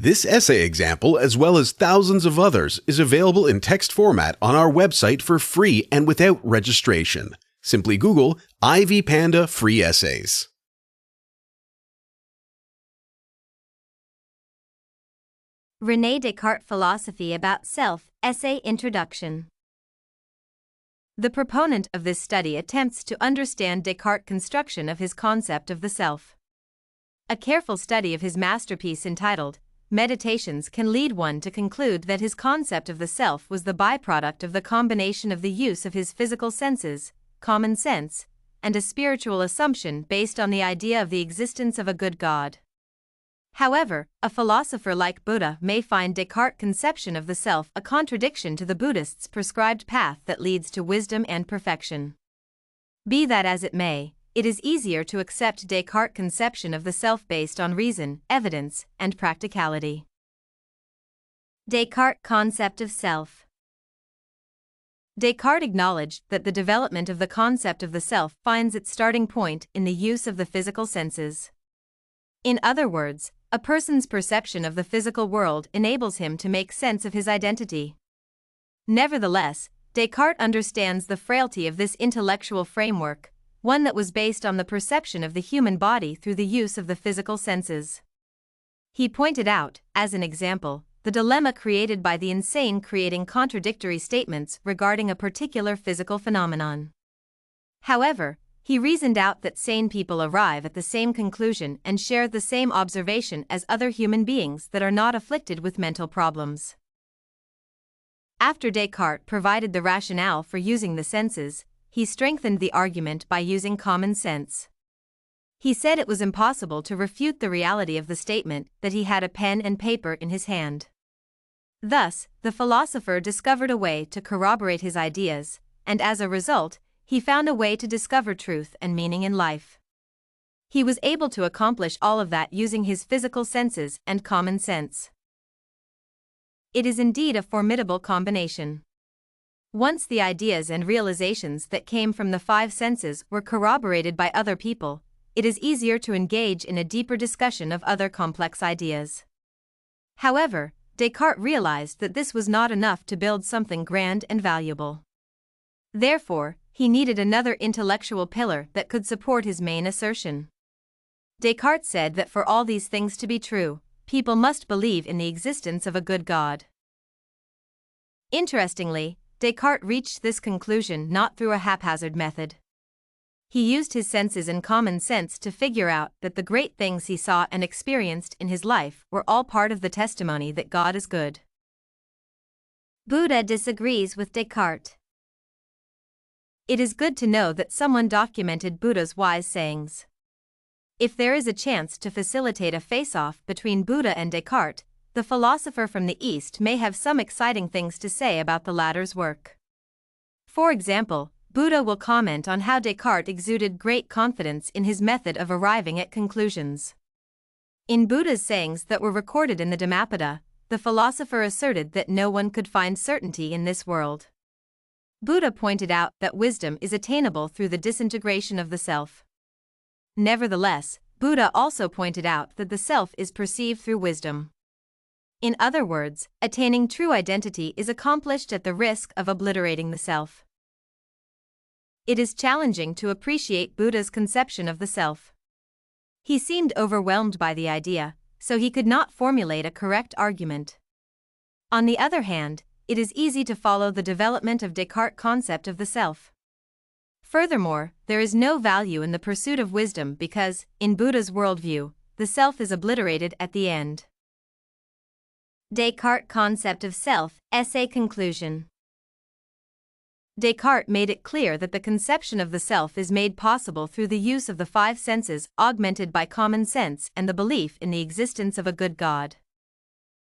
This essay example, as well as thousands of others, is available in text format on our website for free and without registration. Simply Google Ivy Panda Free Essays. Rene Descartes' Philosophy About Self, Essay Introduction. The proponent of this study attempts to understand Descartes' construction of his concept of the self. A careful study of his masterpiece entitled Meditations can lead one to conclude that his concept of the self was the byproduct of the combination of the use of his physical senses, common sense, and a spiritual assumption based on the idea of the existence of a good God. However, a philosopher like Buddha may find Descartes' conception of the self a contradiction to the Buddhists' prescribed path that leads to wisdom and perfection. Be that as it may, it is easier to accept Descartes' conception of the self based on reason, evidence, and practicality. Descartes' concept of self. Descartes acknowledged that the development of the concept of the self finds its starting point in the use of the physical senses. In other words, a person's perception of the physical world enables him to make sense of his identity. Nevertheless, Descartes understands the frailty of this intellectual framework, one that was based on the perception of the human body through the use of the physical senses. He pointed out, as an example, the dilemma created by the insane creating contradictory statements regarding a particular physical phenomenon. However, he reasoned out that sane people arrive at the same conclusion and share the same observation as other human beings that are not afflicted with mental problems. After Descartes provided the rationale for using the senses, he strengthened the argument by using common sense. He said it was impossible to refute the reality of the statement that he had a pen and paper in his hand. Thus, the philosopher discovered a way to corroborate his ideas, and as a result, he found a way to discover truth and meaning in life. He was able to accomplish all of that using his physical senses and common sense. It is indeed a formidable combination. Once the ideas and realizations that came from the five senses were corroborated by other people, it is easier to engage in a deeper discussion of other complex ideas. However, Descartes realized that this was not enough to build something grand and valuable. Therefore, he needed another intellectual pillar that could support his main assertion. Descartes said that for all these things to be true, people must believe in the existence of a good God. Interestingly, Descartes reached this conclusion not through a haphazard method. He used his senses and common sense to figure out that the great things he saw and experienced in his life were all part of the testimony that God is good. Buddha disagrees with Descartes. It is good to know that someone documented Buddha's wise sayings. If there is a chance to facilitate a face-off between Buddha and Descartes, the philosopher from the East may have some exciting things to say about the latter's work. For example, Buddha will comment on how Descartes exuded great confidence in his method of arriving at conclusions. In Buddha's sayings that were recorded in the Dhammapada, the philosopher asserted that no one could find certainty in this world. Buddha pointed out that wisdom is attainable through the disintegration of the self. Nevertheless, Buddha also pointed out that the self is perceived through wisdom. In other words, attaining true identity is accomplished at the risk of obliterating the self. It is challenging to appreciate Buddha's conception of the self. He seemed overwhelmed by the idea, so he could not formulate a correct argument. On the other hand, it is easy to follow the development of Descartes' concept of the self. Furthermore, there is no value in the pursuit of wisdom because, in Buddha's worldview, the self is obliterated at the end. Descartes' concept of self, essay conclusion. Descartes made it clear that the conception of the self is made possible through the use of the five senses augmented by common sense and the belief in the existence of a good God.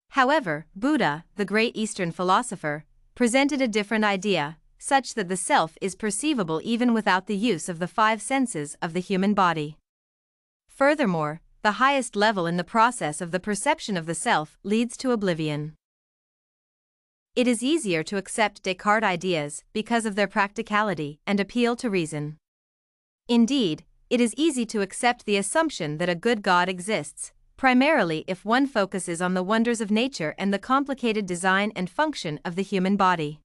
However, Buddha, the great Eastern philosopher, presented a different idea, such that the self is perceivable even without the use of the five senses of the human body. Furthermore, the highest level in the process of the perception of the self leads to oblivion. It is easier to accept Descartes' ideas because of their practicality and appeal to reason. Indeed, it is easy to accept the assumption that a good God exists, primarily if one focuses on the wonders of nature and the complicated design and function of the human body.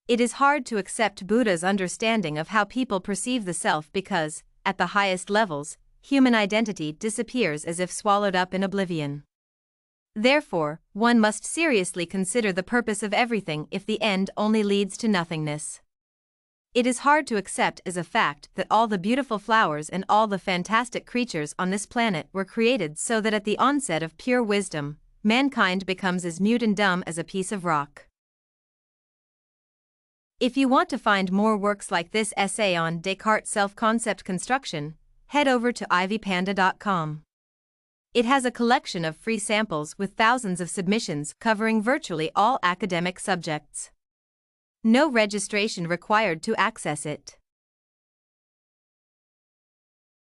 It is hard to accept Buddha's understanding of how people perceive the self because, at the highest levels, human identity disappears as if swallowed up in oblivion. Therefore, one must seriously consider the purpose of everything if the end only leads to nothingness. It is hard to accept as a fact that all the beautiful flowers and all the fantastic creatures on this planet were created so that at the onset of pure wisdom, mankind becomes as mute and dumb as a piece of rock. If you want to find more works like this essay on Descartes' self-concept construction, head over to ivypanda.com. It has a collection of free samples with thousands of submissions covering virtually all academic subjects. No registration required to access it.